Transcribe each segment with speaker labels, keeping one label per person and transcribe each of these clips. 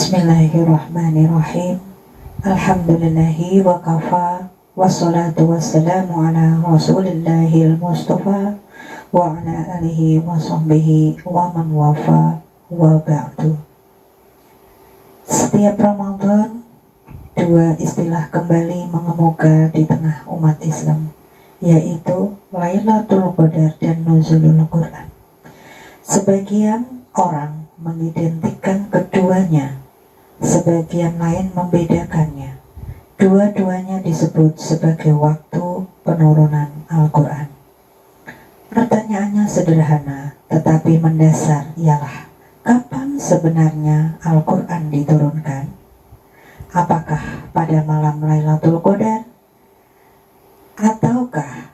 Speaker 1: Bismillahirrahmanirrahim. Alhamdulillahi wa kafa. Wassalatu wassalamu ala rasulillahil mustafa wa ala alihi wa sahbihi wa man wafa wa ba'du. Setiap Ramadan, dua istilah kembali mengemuka di tengah umat Islam, yaitu Lailatul Qadar dan Nuzulul Quran. Sebagian orang mengidentikan keduanya, sebagian lain membedakannya. Dua-duanya disebut sebagai waktu penurunan Al-Quran. Pertanyaannya sederhana, tetapi mendasar, ialah kapan sebenarnya Al-Quran diturunkan? Apakah pada malam Lailatul Qadar? Ataukah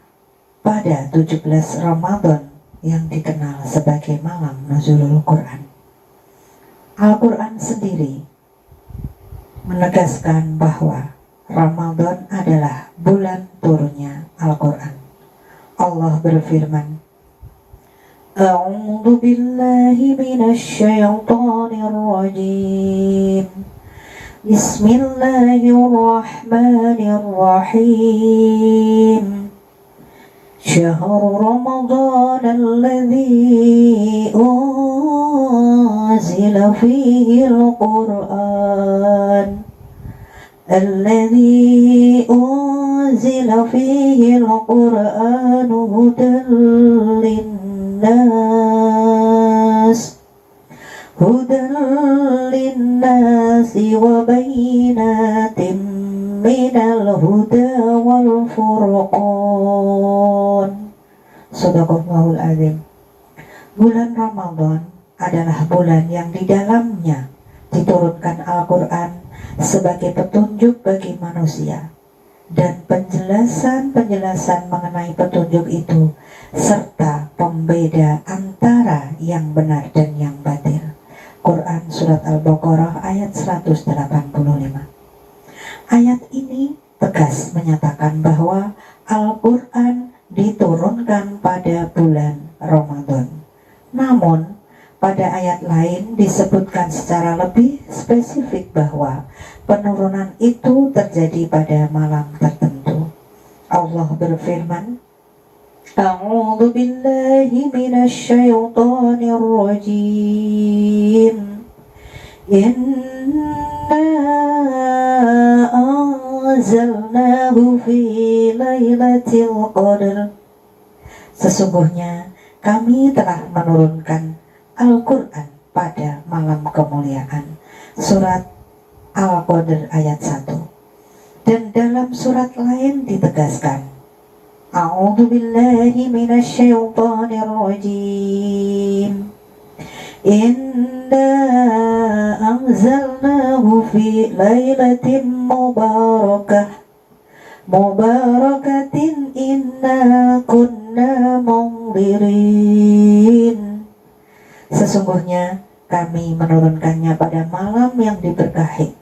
Speaker 1: pada 17 Ramadan yang dikenal sebagai malam Nuzulul Quran? Al-Quran sendiri menegaskan bahwa Ramadan adalah bulan turunnya Al-Quran. Allah berfirman, A'udzu billahi minasyaitonir rajim. Bismillahirrahmanirrahim. Syahrul Ramadan alladzi unzila fihi al-Qur'an الذي أنزل فيه القرآن هدى للناس وبينات من الهدى والفرقان. Shadaqallahul Azim. Bulan Ramadan adalah bulan yang di dalamnya diturunkan Al-Quran sebagai petunjuk bagi manusia, dan penjelasan mengenai petunjuk itu serta pembeda antara yang benar dan yang batil. Quran Surat Al-Baqarah ayat 185. Ayat ini tegas menyatakan bahwa Al-Quran diturunkan pada bulan Ramadan. Namun pada ayat lain disebutkan secara lebih spesifik bahwa penurunan itu terjadi pada malam tertentu. Allah berfirman, A'udzu billahi minasyaitonir rajim. Inna anzalnahu fi lailatul qadar. Sesungguhnya kami telah menurunkan Al-Quran pada malam kemuliaan. Surat Al-Qadr ayat 1. Dan dalam surat lain ditegaskan, A'udzu billahi minasyaitonir rajim. Inna anzalnahu fi lailatin mubarakatin inna kunna munzirin. Sesungguhnya kami menurunkannya pada malam yang diberkahi.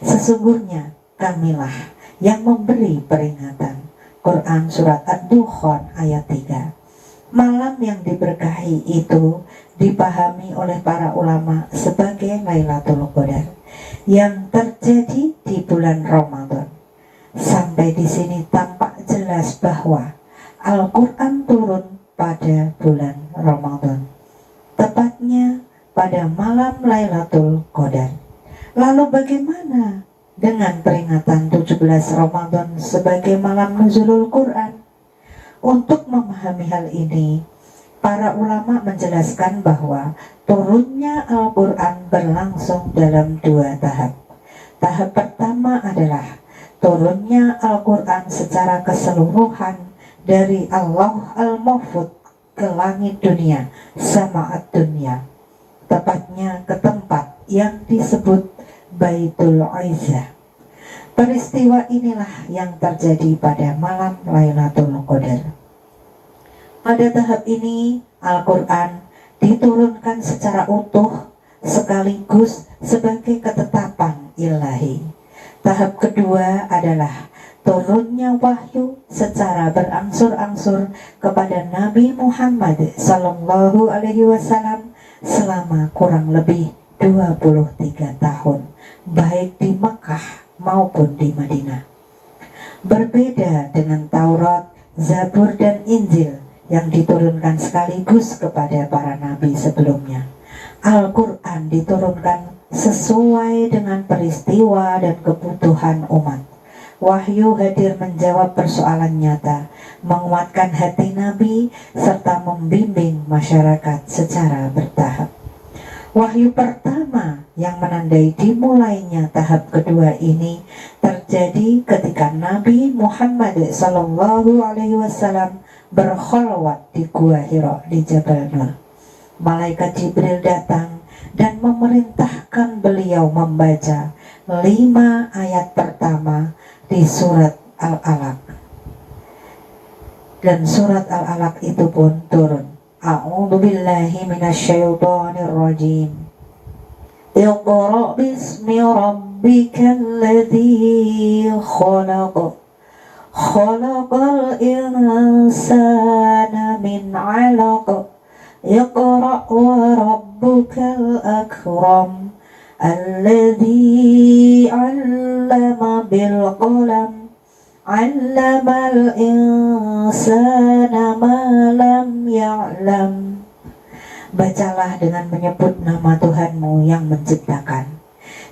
Speaker 1: Sesungguhnya kamilah yang memberi peringatan. Quran Surat Ad-Dukhan ayat 3. Malam yang diberkahi itu dipahami oleh para ulama sebagai Lailatul Qadar yang terjadi di bulan Ramadan. Sampai di sini tampak jelas bahwa Al-Quran turun pada bulan Ramadan, tepatnya pada malam Lailatul Qadar. Lalu bagaimana dengan peringatan 17 Ramadan sebagai malam Nuzulul Quran? Untuk memahami hal ini, para ulama menjelaskan bahwa turunnya Al-Quran berlangsung dalam dua tahap. Tahap pertama adalah turunnya Al-Quran secara keseluruhan dari Allah Al-Mahfudz ke langit dunia, sama'at dunia, tepatnya ke tempat yang disebut Baitul Izzah. Peristiwa inilah yang terjadi pada malam Lailatul Qadar. Pada tahap ini Al-Quran diturunkan secara utuh sekaligus sebagai ketetapan ilahi. Tahap kedua adalah turunnya wahyu secara berangsur-angsur kepada Nabi Muhammad Sallallahu Alaihi Wasallam selama kurang lebih 23 tahun, baik di Mekah maupun di Madinah. Berbeda dengan Taurat, Zabur, dan Injil yang diturunkan sekaligus kepada para nabi sebelumnya, Al-Quran diturunkan sesuai dengan peristiwa dan kebutuhan umat. Wahyu hadir menjawab persoalan nyata, menguatkan hati Nabi, serta membimbing masyarakat secara bertahap. Wahyu pertama yang menandai dimulainya tahap kedua ini terjadi ketika Nabi Muhammad SAW berkholwat di Gua Hira di Jabal Nur. Malaikat Jibril datang dan memerintahkan beliau membaca 5 ayat pertama di surat Al-Alaq. Dan surat Al-Alaq itu pun turun. A'udzu billahi minasyaitonir rajim. Iqra' bismi rabbikal ladzi khalaq. Khalaqal insana min 'alaq. Iqra' wa rabbukal akram. Alladzi 'allama bil qalam. 'Allamal insana ma lam ya'lam. Bacalah dengan menyebut nama Tuhanmu yang menciptakan.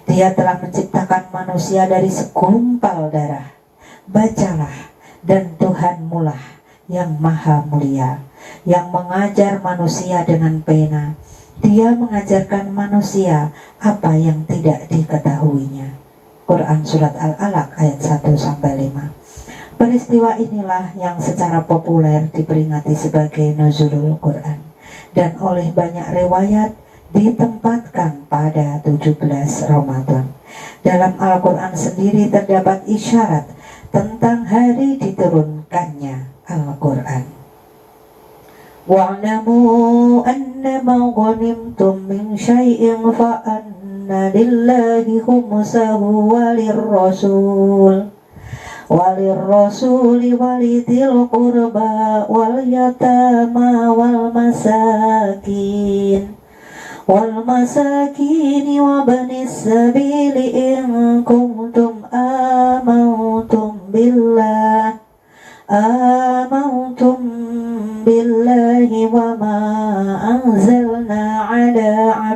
Speaker 1: Dia telah menciptakan manusia dari segumpal darah. Bacalah, dan Tuhanmu lah yang maha mulia, yang mengajar manusia dengan pena. Dia mengajarkan manusia apa yang tidak diketahuinya. Quran Surat Al-Alaq ayat 1-5. Peristiwa inilah yang secara populer diperingati sebagai Nuzulul Quran, dan oleh banyak riwayat ditempatkan pada 17 Ramadan. Dalam Al-Quran sendiri terdapat isyarat tentang hari diturunkannya Al-Quran. Wa'lamu annama ghanimtum min syai'in fa anna lillahi khumsahu walirrasul walidil qurba wal yatama wal masakin wa banis sabili in kuntum amantum billahi wa ma anzalna ala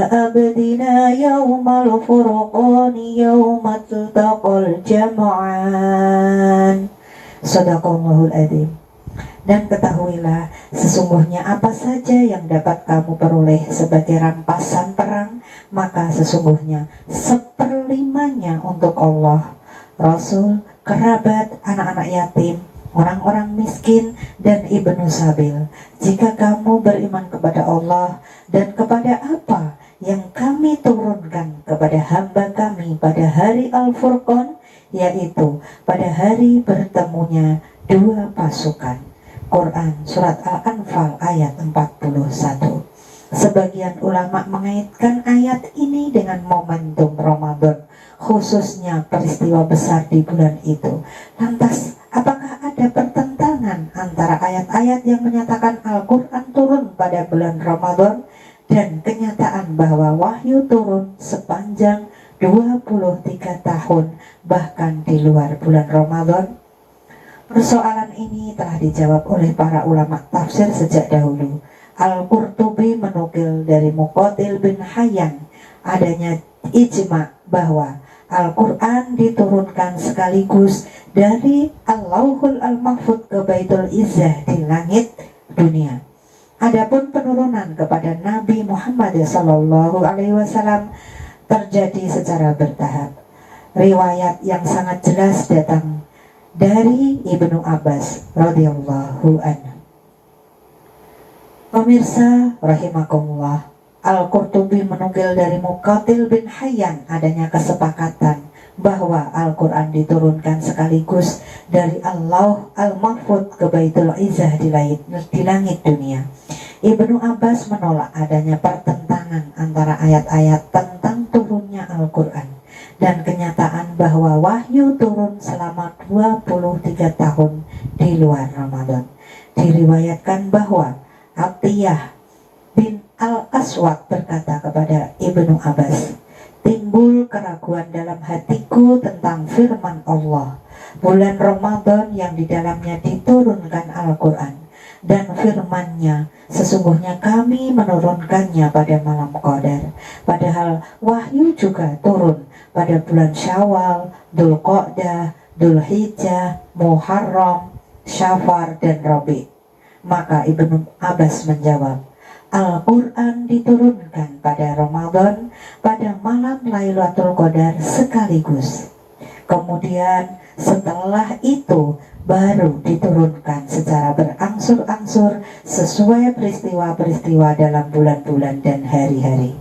Speaker 1: abdina yawmal furqani yawmal taqal jam'an. Shadaqallahul adzim. Dan ketahuilah, sesungguhnya apa saja yang dapat kamu peroleh sebagai rampasan perang, maka sesungguhnya 1/5 untuk Allah, Rasul, kerabat, anak-anak yatim, orang-orang miskin, dan ibnu sabil. Jika kamu beriman kepada Allah dan kepada apa yang kami turunkan kepada hamba kami pada hari Al-Furqan, yaitu pada hari bertemunya 2 pasukan. Quran Surat Al-Anfal ayat 41. Sebagian ulama mengaitkan ayat ini dengan momentum Ramadan, khususnya peristiwa besar di bulan itu. Lantas, apakah ada pertentangan antara ayat-ayat yang menyatakan Al-Quran turun pada bulan Ramadan dan kenyataan bahwa wahyu turun sepanjang 23 tahun bahkan di luar bulan Ramadan? Persoalan ini telah dijawab oleh para ulama tafsir sejak dahulu. Al-Qurtubi menukil dari Muqatil bin Hayyan adanya ijma bahwa Al-Quran diturunkan sekaligus dari Al-Lauhul Al-Mahfud ke Baitul Izzah di langit dunia. Adapun penurunan kepada Nabi Muhammad SAW terjadi secara bertahap. Riwayat yang sangat jelas datang dari Ibnu Abbas radhiyallahu anhu. Pemirsa rahimakumullah, Al-Qurtubi menukil dari Muqatil bin Hayyan adanya kesepakatan bahwa Al-Quran diturunkan sekaligus dari Allah Al-Mahfud ke Baitul Izzah di langit dunia. Ibnu Abbas menolak adanya pertentangan antara ayat-ayat tentang turunnya Al-Quran dan kenyataan bahwa wahyu turun selama 23 tahun di luar Ramadan. Diriwayatkan bahwa Atiyah bin Al-Aswad berkata kepada Ibnu Abbas, timbul keraguan dalam hatiku tentang firman Allah, bulan Ramadan yang di dalamnya diturunkan Al-Quran, dan firman-Nya, sesungguhnya kami menurunkannya pada malam Qadar, padahal wahyu juga turun pada bulan Syawal, Dzulqa'dah, Dzulhijjah, Muharram, Syafar, dan Rabi'. Maka Ibnu Abbas menjawab, Al-Quran diturunkan pada Ramadan pada malam Lailatul Qadar sekaligus. Kemudian setelah itu baru diturunkan secara berangsur-angsur sesuai peristiwa-peristiwa dalam bulan-bulan dan hari-hari.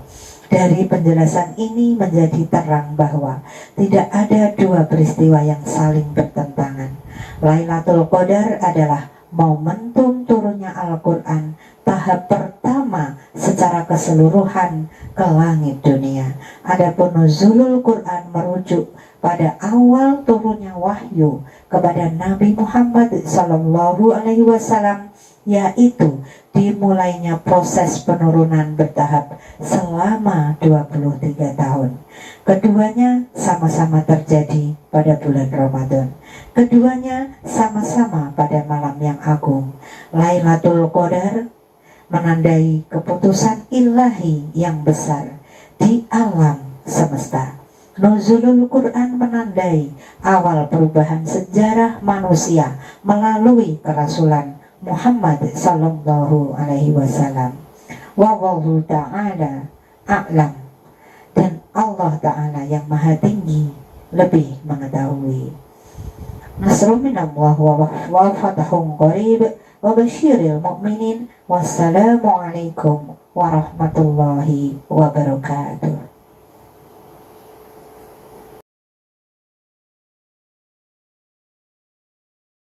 Speaker 1: Dari penjelasan ini menjadi terang bahwa tidak ada dua peristiwa yang saling bertentangan. Lailatul Qadar adalah momentum turunnya Al-Quran tahap pertama secara keseluruhan ke langit dunia. Adapun nuzulul Quran merujuk pada awal turunnya wahyu kepada Nabi Muhammad SAW, yaitu dimulainya proses penurunan bertahap selama 23 tahun. Keduanya sama-sama terjadi pada bulan Ramadan. Keduanya sama-sama pada malam yang agung. Lailatul Qadar menandai keputusan ilahi yang besar di alam semesta. Nuzulul Quran menandai awal perubahan sejarah manusia melalui kerasulan Muhammad sallallahu alaihi wasallam. Wallahu ta'ala a'lam. Dan Allah Ta'ala yang maha tinggi lebih mengetahui. Nasrun minallah wa fathun qarib wa basyiril mu'minin. Wassalamualaikum warahmatullahi wabarakatuh.